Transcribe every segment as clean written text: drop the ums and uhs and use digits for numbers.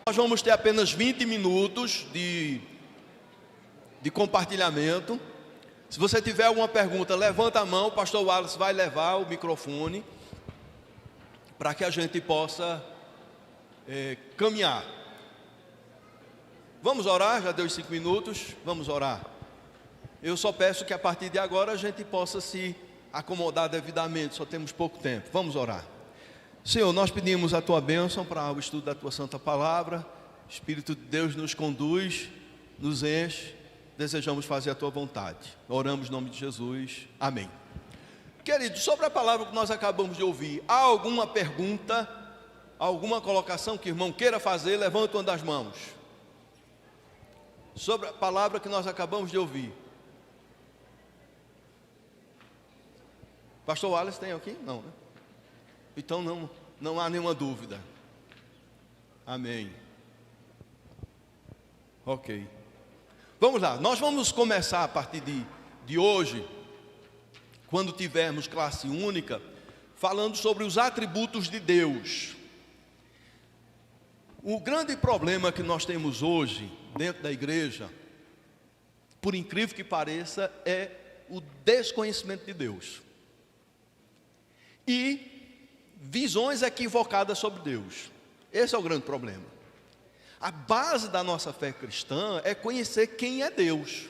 Nós vamos ter apenas 20 minutos de compartilhamento. Se você tiver alguma pergunta, levanta a mão, o pastor Wallace vai levar o microfone para que a gente possa caminhar. Vamos orar, já deu os 5 minutos, vamos orar. Eu só peço que a partir de agora a gente possa se acomodar devidamente, só temos pouco tempo. Vamos orar. Senhor, nós pedimos a Tua bênção para o estudo da Tua Santa Palavra. Espírito de Deus nos conduz, nos enche, desejamos fazer a Tua vontade. Oramos em nome de Jesus, amém. Queridos, sobre a palavra que nós acabamos de ouvir, há alguma pergunta, alguma colocação que o irmão queira fazer? Levanta uma das mãos. Sobre a palavra que nós acabamos de ouvir. Pastor Wallace tem aqui? Não, né? Então não há nenhuma dúvida. Amém. Ok. Vamos lá, nós vamos começar a partir de hoje, quando tivermos classe única, falando sobre os atributos de Deus. O grande problema que nós temos hoje, dentro da igreja, por incrível que pareça, é o desconhecimento de Deus. E visões equivocadas sobre Deus. Esse é o grande problema. A base da nossa fé cristã é conhecer quem é Deus.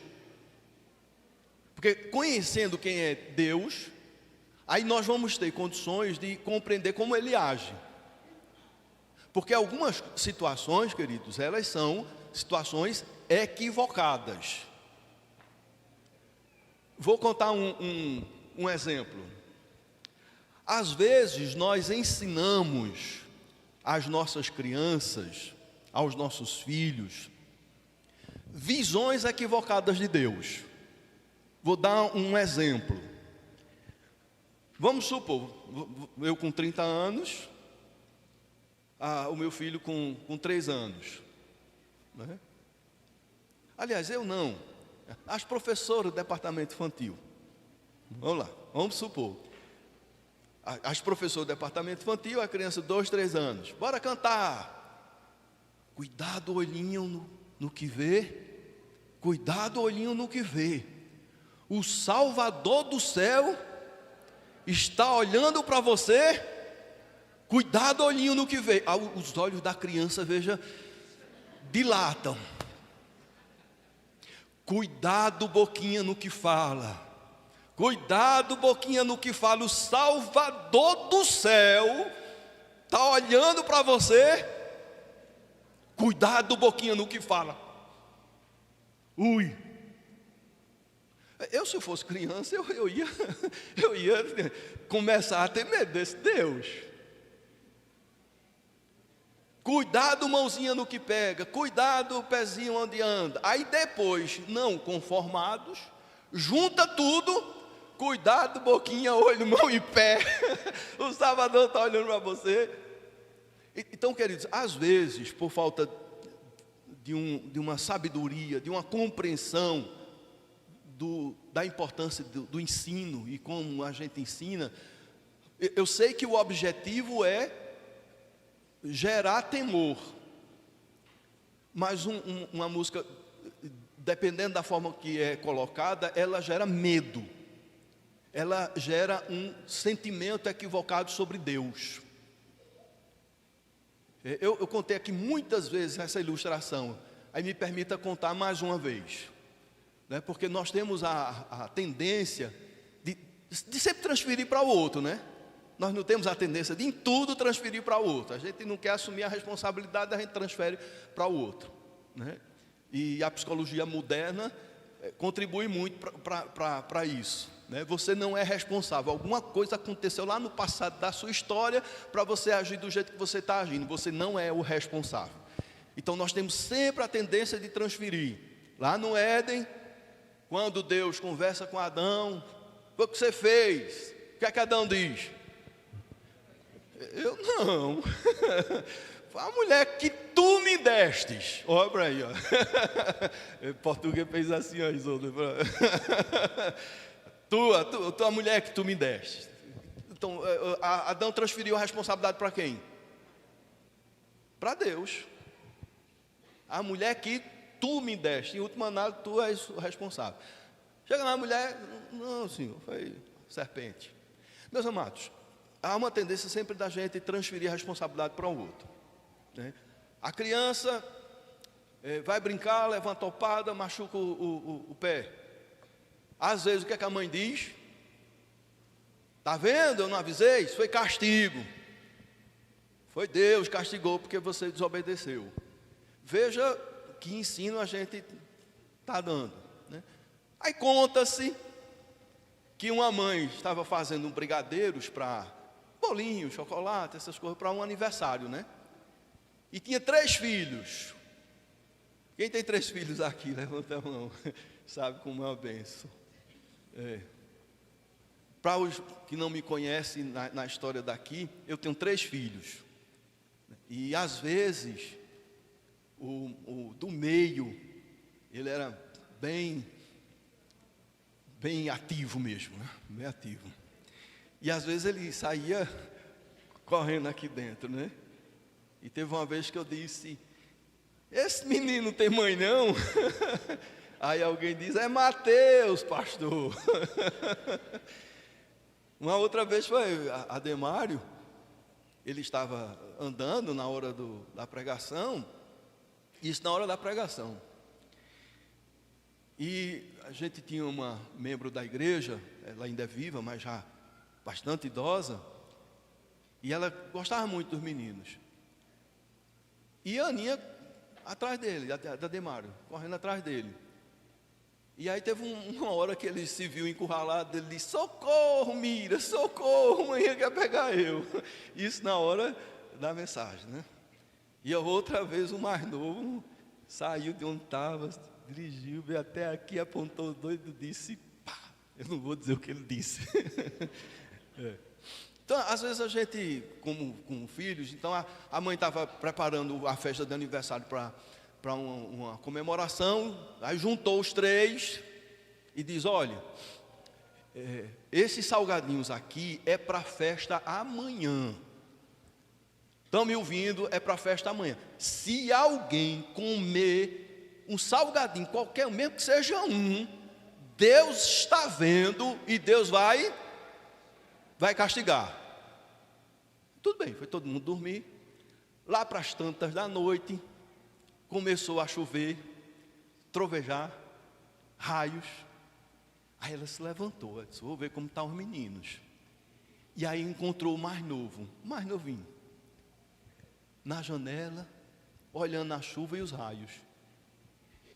Porque conhecendo quem é Deus, aí nós vamos ter condições de compreender como Ele age. Porque algumas situações, queridos, elas são situações equivocadas. Vou contar um exemplo. Às vezes nós ensinamos às nossas crianças, aos nossos filhos, visões equivocadas de Deus. Vou dar um exemplo. Vamos supor, eu com 30 anos, o meu filho com 3 anos. Né? Aliás, eu não. As professoras do departamento infantil. Vamos lá, vamos supor. As professoras do departamento infantil, a criança de 2, 3 anos. Bora cantar. Cuidado, olhinho no que vê. Cuidado, olhinho no que vê. O Salvador do céu está olhando para você. Cuidado, olhinho no que vê. Os olhos da criança, veja, dilatam. Cuidado, boquinha, no que fala. Cuidado, boquinha, no que fala. O Salvador do céu está olhando para você. Cuidado, boquinha, no que fala. Ui. Se eu fosse criança, eu ia começar a ter medo desse Deus. Cuidado, mãozinha, no que pega. Cuidado, pezinho, onde anda. Aí depois, não conformados, junta tudo. Cuidado, boquinha, olho, mão e pé. O Salvador está olhando para você. Então, queridos, às vezes, por falta de uma sabedoria, de uma compreensão da importância do ensino e como a gente ensina, eu sei que o objetivo é gerar temor. Mas uma música, dependendo da forma que é colocada, ela gera medo. Ela gera um sentimento equivocado sobre Deus. Eu contei aqui muitas vezes essa ilustração. Aí me permita contar mais uma vez. Né? Porque nós temos a tendência de sempre transferir para o outro, né? Nós não temos a tendência de em tudo transferir para o outro. A gente não quer assumir a responsabilidade, a gente transfere para o outro. Né? E a psicologia moderna contribui muito para isso. Né? Você não é responsável. Alguma coisa aconteceu lá no passado da sua história para você agir do jeito que você está agindo. Você não é o responsável. Então nós temos sempre a tendência de transferir. Lá no Éden, quando Deus conversa com Adão, o que você fez? O que é que Adão diz? Eu não. Foi a mulher que tu me destes. Olha para aí, ó. O português fez assim, ó, Isolda. Tua mulher que tu me deste. Então, Adão transferiu a responsabilidade para quem? Para Deus. a mulher que tu me deste, em última análise, tu és o responsável. Chega lá a mulher, não, senhor, foi serpente. Meus amados, há uma tendência sempre da gente transferir a responsabilidade para o outro, né? A criança vai brincar, leva uma topada, machuca o pé. Às vezes o que é que a mãe diz? Está vendo, eu não avisei, isso foi castigo. Foi Deus que castigou porque você desobedeceu. Veja que ensino a gente está dando, né? Aí conta-se que uma mãe estava fazendo brigadeiros para bolinho, chocolate, essas coisas, para um aniversário, né? E tinha 3 filhos. Quem tem 3 filhos aqui? Levanta a mão. Sabe como é uma bênção. Para os que não me conhecem na história daqui, eu tenho 3 filhos. E às vezes, o do meio, ele era bem ativo mesmo, né? Bem ativo. E às vezes ele saía correndo aqui dentro, né? E teve uma vez que eu disse: esse menino não tem mãe não? Aí alguém diz: é Mateus, pastor. Uma outra vez foi Ademário. Ele estava andando na hora da pregação. Isso na hora da pregação. E a gente tinha uma membro da igreja, ela ainda é viva, mas já bastante idosa, e ela gostava muito dos meninos. E a Aninha atrás dele, da Demário, correndo atrás dele. E aí teve uma hora que ele se viu encurralado, ele disse: socorro, Mira, socorro, mãe quer pegar eu. Isso na hora da mensagem, né? E a outra vez o mais novo saiu de onde estava, dirigiu, veio até aqui, apontou os dois e disse: pá, eu não vou dizer o que ele disse. Então, às vezes a gente, como filhos, então a mãe estava preparando a festa de aniversário para uma comemoração, aí juntou os 3 e diz: olha, esses salgadinhos aqui é para a festa amanhã. Estão me ouvindo? É para a festa amanhã. Se alguém comer um salgadinho, qualquer, mesmo que seja um, Deus está vendo e Deus vai castigar. Tudo bem, foi todo mundo dormir. Lá para as tantas da noite, começou a chover, trovejar, raios. Aí ela se levantou, disse: vou ver como estão os meninos. E aí encontrou o mais novinho, na janela, olhando a chuva e os raios.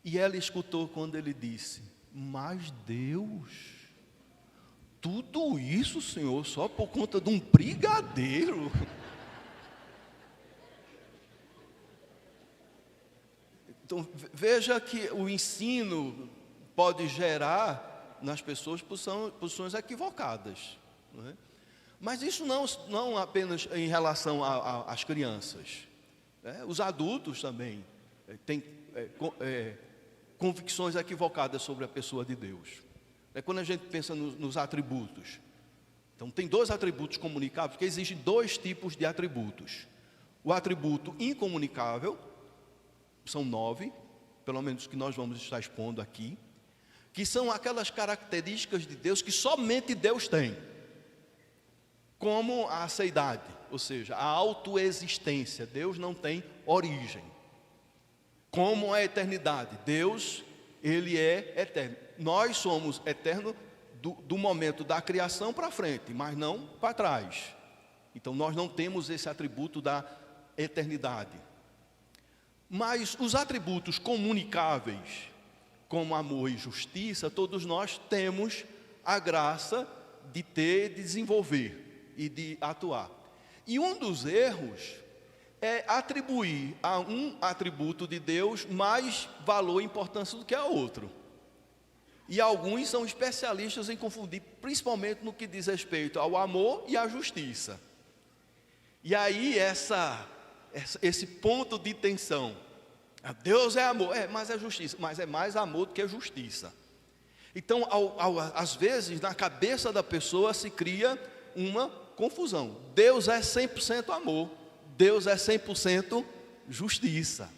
E ela escutou quando ele disse: mas Deus, tudo isso, Senhor, só por conta de um brigadeiro? Então, veja que o ensino pode gerar nas pessoas posições equivocadas, não é? Mas isso não apenas em relação às crianças, né? Os adultos também têm convicções equivocadas sobre a pessoa de Deus. Quando a gente pensa nos atributos, então tem 2 atributos comunicáveis, porque existem 2 tipos de atributos. O atributo incomunicável, são 9, pelo menos que nós vamos estar expondo aqui, que são aquelas características de Deus que somente Deus tem, como a aceidade, ou seja, a autoexistência. Deus não tem origem. Como a eternidade, Deus, Ele é eterno. Nós somos eternos do momento da criação para frente, mas não para trás. Então nós não temos esse atributo da eternidade. Mas os atributos comunicáveis, como amor e justiça, todos nós temos a graça de ter, de desenvolver e de atuar. E um dos erros é atribuir a um atributo de Deus mais valor e importância do que a outro. E alguns são especialistas em confundir, principalmente no que diz respeito ao amor e à justiça. E aí esse ponto de tensão: Deus é amor, mas é justiça, mas é mais amor do que justiça. Então, às vezes, na cabeça da pessoa se cria uma confusão. Deus é 100% amor, Deus é 100% justiça.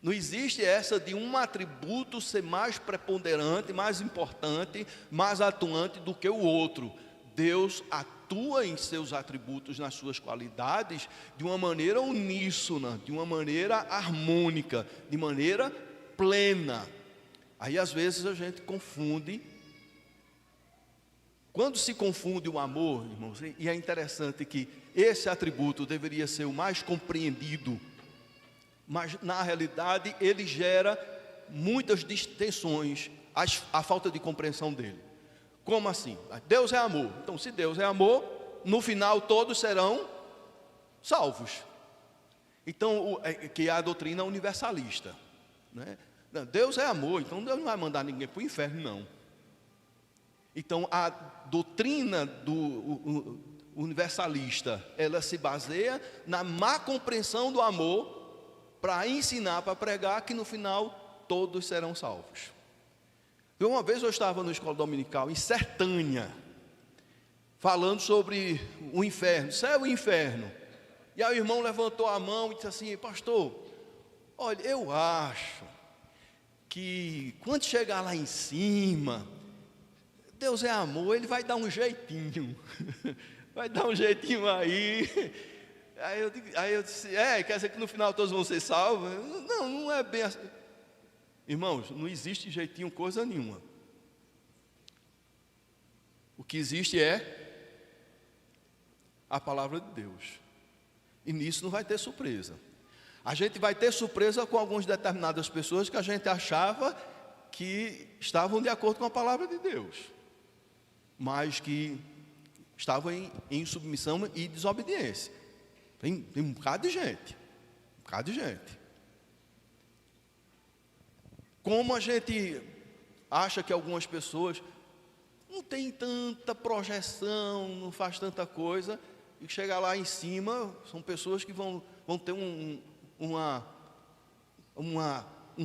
Não existe essa de um atributo ser mais preponderante, mais importante, mais atuante do que o outro. Deus atua em seus atributos, nas suas qualidades, de uma maneira uníssona, de uma maneira harmônica, de maneira plena. Aí às vezes a gente confunde. Quando se confunde o amor, irmãos, e é interessante que esse atributo deveria ser o mais compreendido, mas na realidade ele gera muitas distensões, a falta de compreensão dele. Como assim? Deus é amor. Então, se Deus é amor, no final todos serão salvos. Então, que é a doutrina universalista, né? Deus é amor, então Deus não vai mandar ninguém para o inferno, não. Então, a doutrina do universalista, ela se baseia na má compreensão do amor, para ensinar, para pregar que no final todos serão salvos. Uma vez eu estava na escola dominical em Sertânia, falando sobre o inferno, céu e inferno. E aí o irmão levantou a mão e disse assim: pastor, olha, eu acho que quando chegar lá em cima, Deus é amor, Ele vai dar um jeitinho, vai dar um jeitinho aí. Aí eu disse: quer dizer que no final todos vão ser salvos? Não, não é bem assim. Irmãos, não existe jeitinho coisa nenhuma. O que existe é a palavra de Deus. E nisso não vai ter surpresa. A gente vai ter surpresa com algumas determinadas pessoas que a gente achava que estavam de acordo com a palavra de Deus, mas que estavam em submissão e desobediência. Tem um bocado de gente. Como a gente acha que algumas pessoas não têm tanta projeção, não faz tanta coisa, e chegar lá em cima, são pessoas que vão ter um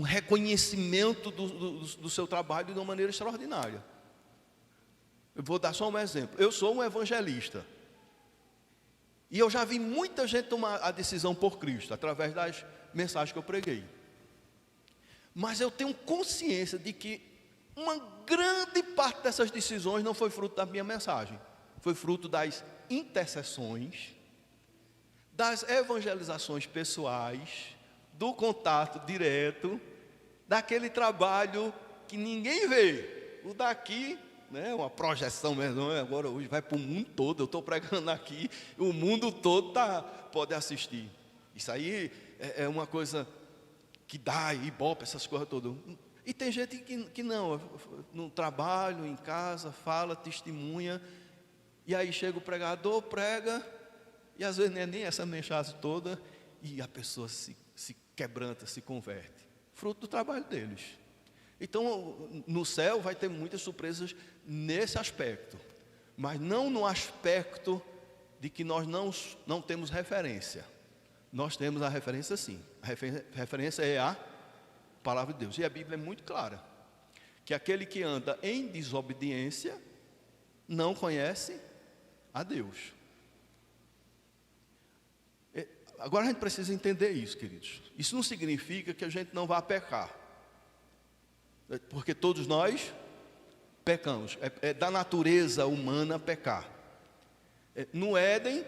reconhecimento do seu trabalho de uma maneira extraordinária. Eu vou dar só um exemplo. Eu sou um evangelista. E eu já vi muita gente tomar a decisão por Cristo, através das mensagens que eu preguei. Mas eu tenho consciência de que uma grande parte dessas decisões não foi fruto da minha mensagem. Foi fruto das intercessões, das evangelizações pessoais, do contato direto, daquele trabalho que ninguém vê. O daqui, né, uma projeção mesmo, agora hoje vai para o mundo todo, eu estou pregando aqui, o mundo todo pode assistir. Isso aí é uma coisa que dá ibope, essas coisas todas. E tem gente que não, no trabalho, em casa, fala, testemunha, e aí chega o pregador, prega, e às vezes não é nem essa mensagem toda, e a pessoa se quebranta, se converte. Fruto do trabalho deles. Então, no céu vai ter muitas surpresas nesse aspecto, mas não no aspecto de que nós não temos referência. Nós temos a referência sim. A referência é a palavra de Deus. E a Bíblia é muito clara, que aquele que anda em desobediência não conhece a Deus. Agora a gente precisa entender isso, queridos. Isso não significa que a gente não vá pecar, porque todos nós pecamos. É da natureza humana pecar. No Éden,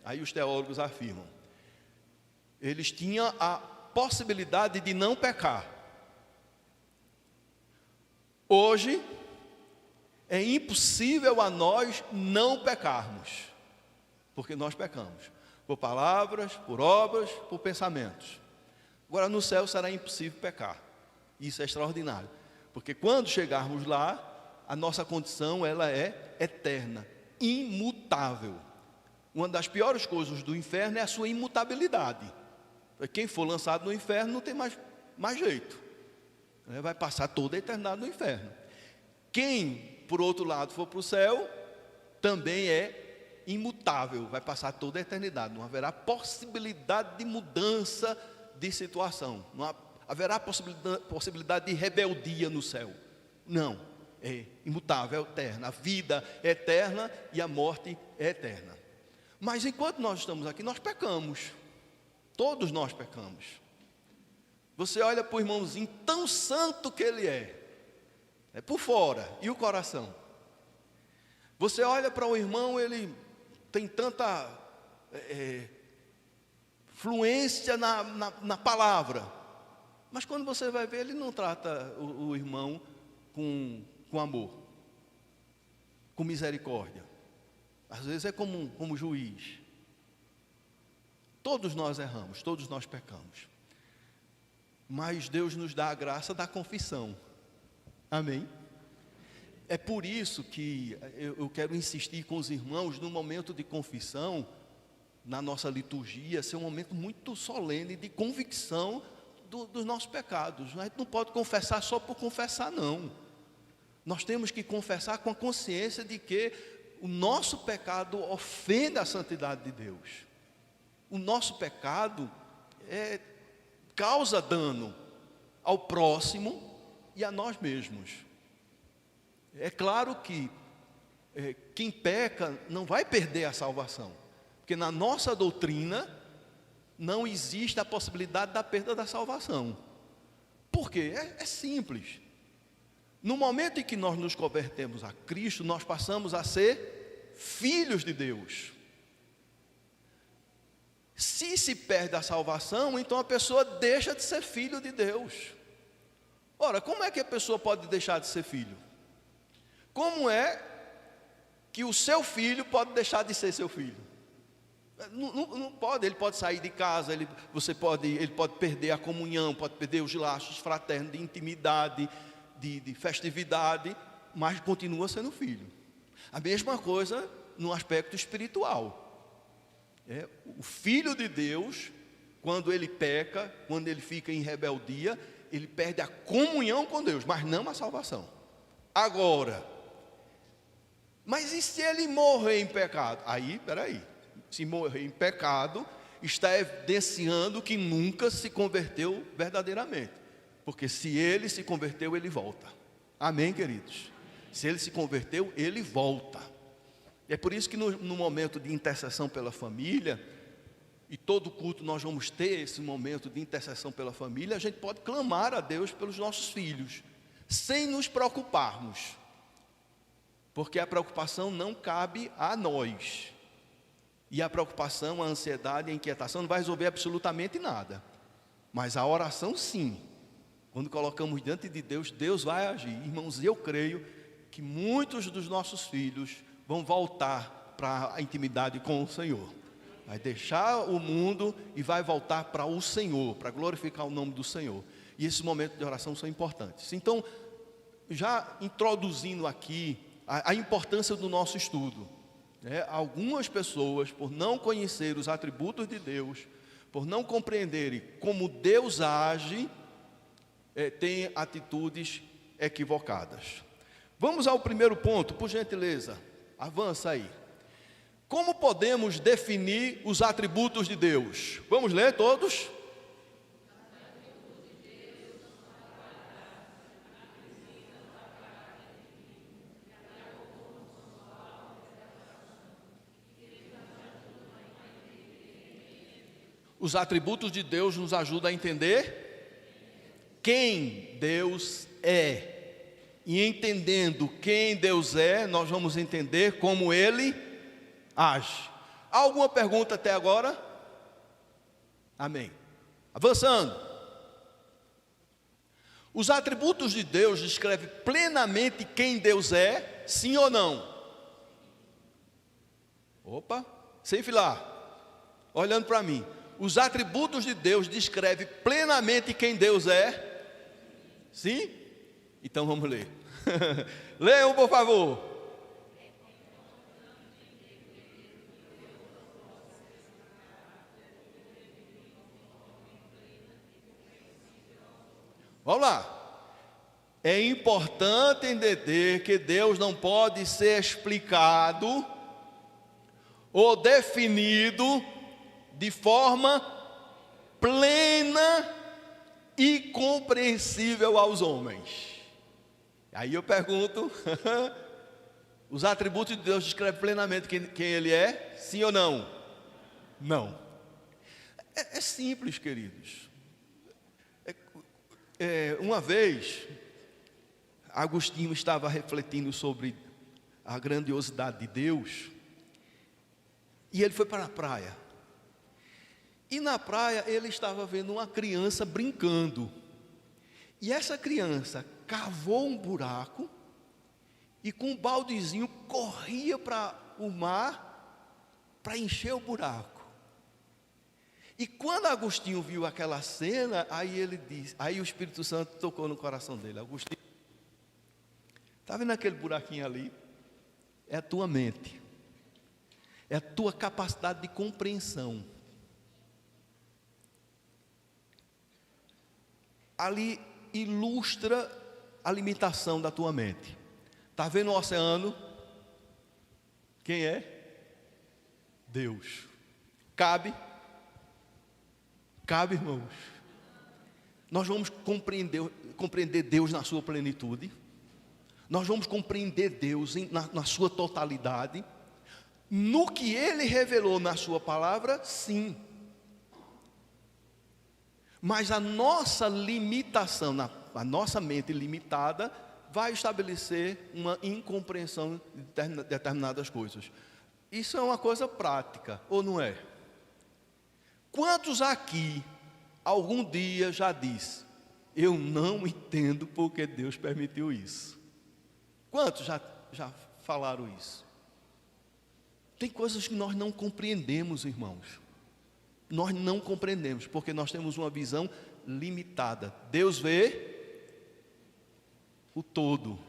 aí os teólogos afirmam, eles tinham a possibilidade de não pecar. Hoje, é impossível a nós não pecarmos, porque nós pecamos, por palavras, por obras, por pensamentos. Agora no céu será impossível pecar. Isso é extraordinário, porque quando chegarmos lá, a nossa condição ela é eterna, imutável. Uma das piores coisas do inferno é a sua imutabilidade. Quem for lançado no inferno não tem mais jeito, vai passar toda a eternidade no inferno. Quem, por outro lado, for para o céu, também é imutável, vai passar toda a eternidade. Não haverá possibilidade de mudança de situação, não haverá possibilidade de rebeldia no céu. Não, é imutável, é eterna. A vida é eterna e a morte é eterna. Mas enquanto nós estamos aqui, nós pecamos. Todos nós pecamos. Você olha para o irmãozinho, tão santo que ele é por fora, e o coração? Você olha para o irmão, ele tem tanta fluência na palavra, mas quando você vai ver, ele não trata o irmão com amor, com misericórdia. Às vezes é como juiz. Todos nós erramos, todos nós pecamos, mas Deus nos dá a graça da confissão. Amém? É por isso que eu quero insistir com os irmãos no momento de confissão, na nossa liturgia, ser um momento muito solene de convicção dos nossos pecados. A gente não pode confessar só por confessar, não. Nós temos que confessar com a consciência de que o nosso pecado ofende a santidade de Deus. O nosso pecado causa dano ao próximo e a nós mesmos. É claro que quem peca não vai perder a salvação, porque na nossa doutrina não existe a possibilidade da perda da salvação. Por quê? É simples. No momento em que nós nos convertemos a Cristo, nós passamos a ser filhos de Deus. Se perde a salvação, então a pessoa deixa de ser filho de Deus. Ora, como é que a pessoa pode deixar de ser filho? Como é que o seu filho pode deixar de ser seu filho? Não pode. Ele pode sair de casa, ele pode perder a comunhão, pode perder os laços fraternos de intimidade, de festividade, mas continua sendo filho. A mesma coisa no aspecto espiritual. O filho de Deus, quando ele peca, quando ele fica em rebeldia, ele perde a comunhão com Deus, mas não a salvação. Agora, mas e se ele morrer em pecado? Aí, peraí, se morrer em pecado, está evidenciando que nunca se converteu verdadeiramente. Porque se ele se converteu, ele volta. Amém, queridos? Se ele se converteu, ele volta. É por isso que no momento de intercessão pela família, e todo culto nós vamos ter esse momento de intercessão pela família, a gente pode clamar a Deus pelos nossos filhos, sem nos preocuparmos, porque a preocupação não cabe a nós, e a preocupação, a ansiedade, a inquietação não vai resolver absolutamente nada, mas a oração sim. Quando colocamos diante de Deus, Deus vai agir. Irmãos, eu creio que muitos dos nossos filhos vão voltar para a intimidade com o Senhor. Vai deixar o mundo e vai voltar para o Senhor, para glorificar o nome do Senhor. E esses momentos de oração são importantes. Então, já introduzindo aqui a importância do nosso estudo, algumas pessoas, por não conhecer os atributos de Deus, por não compreenderem como Deus age, têm atitudes equivocadas. Vamos ao primeiro ponto, por gentileza. Avança aí. Como podemos definir os atributos de Deus? Vamos ler todos? Os atributos de Deus nos ajudam a entender quem Deus é. E entendendo quem Deus é, nós vamos entender como Ele age. Há alguma pergunta até agora? Amém. Avançando. Os atributos de Deus descrevem plenamente quem Deus é, sim ou não? Opa, sem filar. Olhando para mim. Os atributos de Deus descrevem plenamente quem Deus é? Sim? Então vamos ler. Leiam, por favor. Vamos lá. É importante entender que Deus não pode ser explicado ou definido de forma plena e compreensível aos homens. Aí eu pergunto, os atributos de Deus descrevem plenamente quem Ele é? Sim ou não? Não. É simples, queridos. Uma vez, Agostinho estava refletindo sobre a grandiosidade de Deus, e ele foi para a praia. E na praia ele estava vendo uma criança brincando. E essa criança cavou um buraco e com um baldezinho corria para o mar para encher o buraco. E quando Agostinho viu aquela cena, aí o Espírito Santo tocou no coração dele. Agostinho, está vendo aquele buraquinho ali? É a tua mente, é a tua capacidade de compreensão. Ali ilustra a limitação da tua mente. Está vendo o oceano? Quem é? Deus. Cabe, irmãos. Nós vamos compreender Deus na sua plenitude. Nós vamos compreender Deus na sua totalidade. No que Ele revelou na sua palavra, sim. Mas a nossa limitação, a nossa mente limitada, vai estabelecer uma incompreensão de determinadas coisas. Isso é uma coisa prática, ou não é? Quantos aqui, algum dia já disse, eu não entendo porque Deus permitiu isso? Quantos já falaram isso? Tem coisas que nós não compreendemos, irmãos. Nós não compreendemos, porque nós temos uma visão limitada. Deus vê o todo,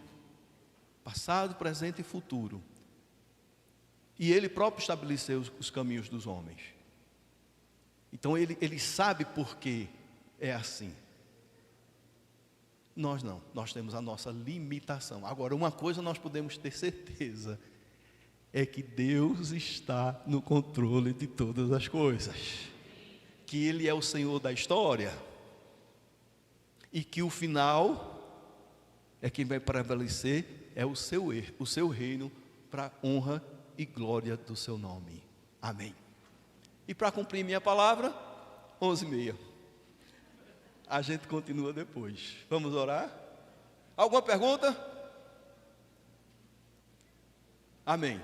passado, presente e futuro. E Ele próprio estabeleceu os caminhos dos homens. Então Ele sabe por que é assim. Nós não, nós temos a nossa limitação. Agora, uma coisa nós podemos ter certeza, é que Deus está no controle de todas as coisas. Que Ele é o Senhor da história. E que o final é quem vai prevalecer, é o seu reino, para a honra e glória do seu nome. Amém. E para cumprir minha palavra, 11h30. A gente continua depois. Vamos orar? Alguma pergunta? Amém.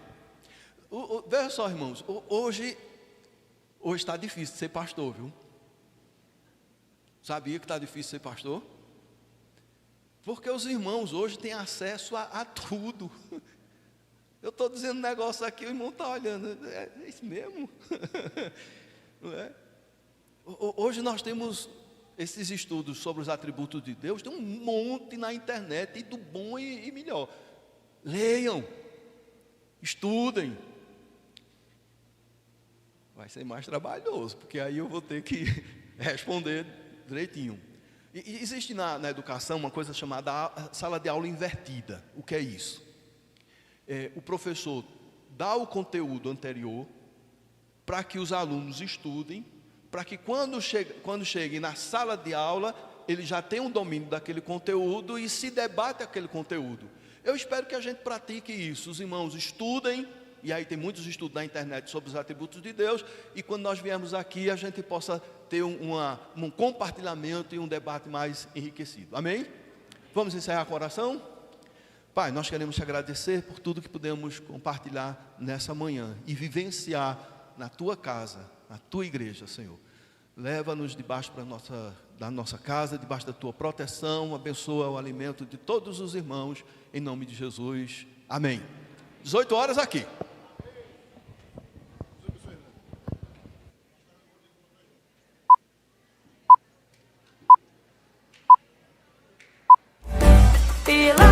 Veja só, irmãos, hoje está difícil ser pastor, viu? Sabia que está difícil ser pastor? Porque os irmãos hoje têm acesso a tudo. Eu estou dizendo um negócio aqui, o irmão está olhando. É isso mesmo? Não é? Hoje nós temos esses estudos sobre os atributos de Deus, tem um monte na internet, e do bom e melhor. Leiam, estudem. Vai ser mais trabalhoso, porque aí eu vou ter que responder direitinho. E existe na educação uma coisa chamada sala de aula invertida. O que é isso? O professor dá o conteúdo anterior para que os alunos estudem, para que quando cheguem na sala de aula, ele já tenha um domínio daquele conteúdo e se debate aquele conteúdo. Eu espero que a gente pratique isso. Os irmãos estudem, e aí tem muitos estudos na internet sobre os atributos de Deus, e quando nós viemos aqui, a gente possa ter um compartilhamento e um debate mais enriquecido. Amém? Vamos encerrar com a oração? Pai, nós queremos te agradecer por tudo que pudemos compartilhar nessa manhã e vivenciar na tua casa, na tua igreja, Senhor. Leva-nos debaixo da nossa casa, debaixo da tua proteção, abençoa o alimento de todos os irmãos, em nome de Jesus. Amém. 18h aqui. Feel